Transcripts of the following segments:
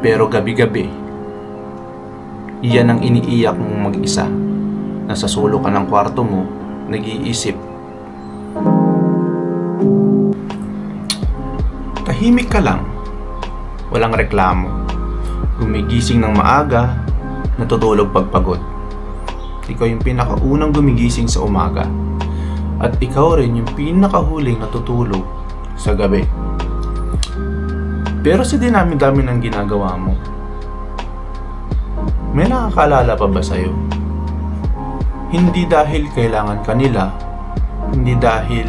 Pero gabi-gabi, iyan ang iniiyak mong mag-isa. Nasa sulok ka ng kwarto mo, nag-iisip. Tahimik ka lang, walang reklamo. Gumigising ng maaga, natutulog pagpagod. Ikaw yung pinakaunang gumigising sa umaga. At ikaw rin yung pinakahuling natutulog sa gabi. Pero sa dinami-dami ng ginagawa mo, may nakakaalala pa ba sa'yo? Hindi dahil kailangan ka nila, hindi dahil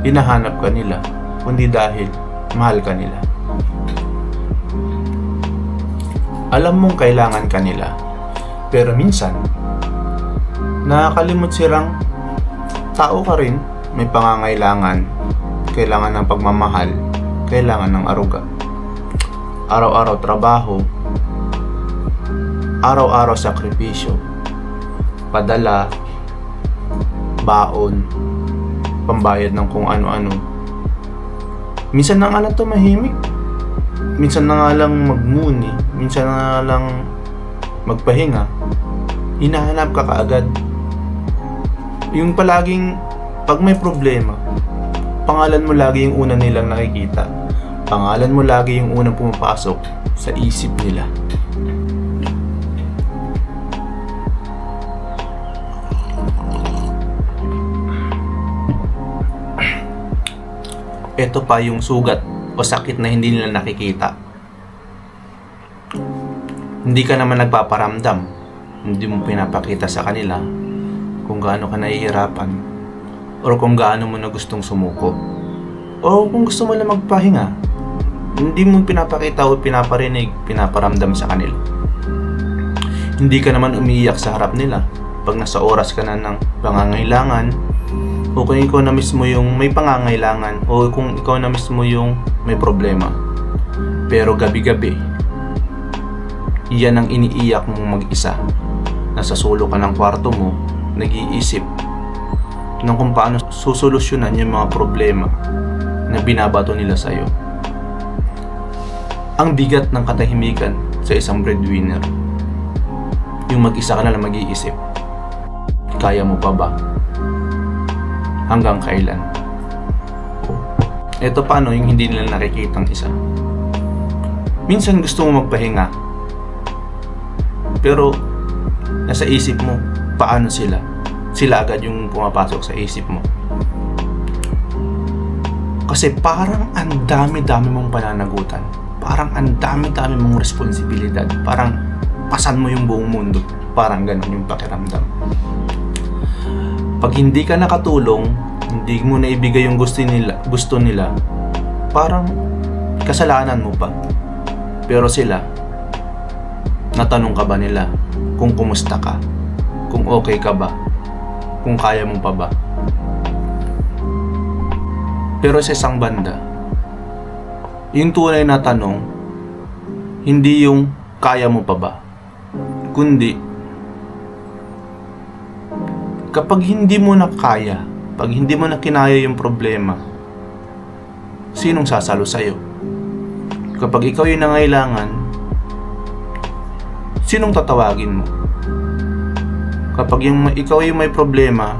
hinahanap ka nila, kundi dahil mahal ka nila. Alam mong kailangan ka nila, pero minsan, nakakalimot silang tao ka rin, may pangangailangan, kailangan ng pagmamahal, kailangan ng aruga. Araw-araw trabaho, araw-araw sakripisyo, padala, baon, pambayad ng kung ano-ano. Minsan na nga lang tumahimik, minsan na nga lang magmuni, minsan na nga lang magpahinga, hinahanap ka kaagad. Yung palaging, pag may problema, pangalan mo lagi yung una nilang nakikita. Pangalan mo lagi yung unang pumapasok sa isip nila. Ito pa yung sugat o sakit na hindi nila nakikita. Hindi ka naman nagpaparamdam. Hindi mo pinapakita sa kanila kung gaano ka nahihirapan o kung gaano mo na gustong sumuko. O kung gusto mo lang magpahinga, hindi mo pinapakita o pinaparinig, pinaparamdam sa kanila. Hindi ka naman umiiyak sa harap nila pag nasa oras ka na ng pangangailangan, o kung ikaw na mismo yung may pangangailangan, o kung ikaw na mismo yung may problema. Pero gabi-gabi, iyan ang iniiyak mong mag-isa. Nasa sulok ka ng kwarto mo, nag-iisip ng kung paano susolusyonan yung mga problema na binabato nila sa'yo. Ang bigat ng katahimikan sa isang breadwinner, yung mag-isa ka na lang mag-iisip, kaya mo pa ba? Hanggang kailan? Ito paano yung hindi nila nakikitang isa. Minsan gusto mo magpahinga, pero nasa isip mo, paano sila? Sila agad yung pumapasok sa isip mo. Kasi parang ang dami-dami mong pananagutan. Parang ang dami-dami mong responsibilidad. Parang pasan mo yung buong mundo. Parang ganun yung pakiramdam. Pag hindi ka nakatulong, hindi mo na ibigay yung gusto nila, parang kasalanan mo pa. Pero sila, natanong ka ba nila kung kumusta ka? Kung okay ka ba? Kung kaya mo pa ba? Pero sa isang banda, yung tunay na tanong, hindi yung kaya mo pa ba? Kundi, kapag hindi mo na kaya, pag hindi mo na kinaya yung problema, sinong sasalo sa'yo? Kapag ikaw yung nangailangan, sinong tatawagin mo? Kapag ikaw yung may problema,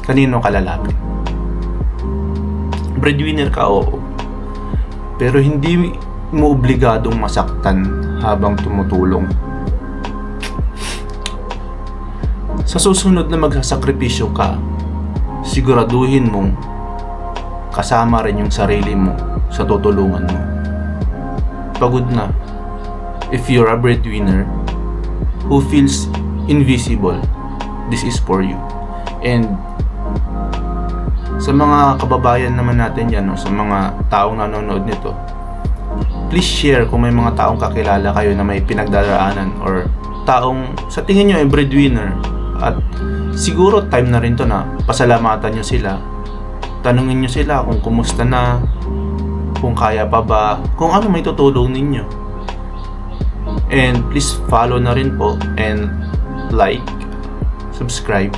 kanino ka lalapit? Breadwinner ka, oo. Pero hindi mo obligadong masaktan habang tumutulong. Sa susunod na magsasakripisyo ka, siguraduhin mong kasama rin yung sarili mo sa tutulungan mo. Pagod na. If you're a breadwinner who feels invisible, this is for you. And sa mga kababayan naman natin yan, sa mga taong nanonood nito, please share kung may mga taong kakilala kayo na may pinagdaraanan or taong sa tingin nyo ay breadwinner. At siguro time na rin to na pasalamatan nyo sila, tanungin nyo sila kung kumusta na, kung kaya pa ba, kung ano may tutulong ninyo. And please follow na rin po and like, subscribe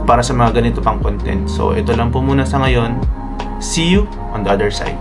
para sa mga ganito pang content. So ito lang po muna sa ngayon. See you on the other side.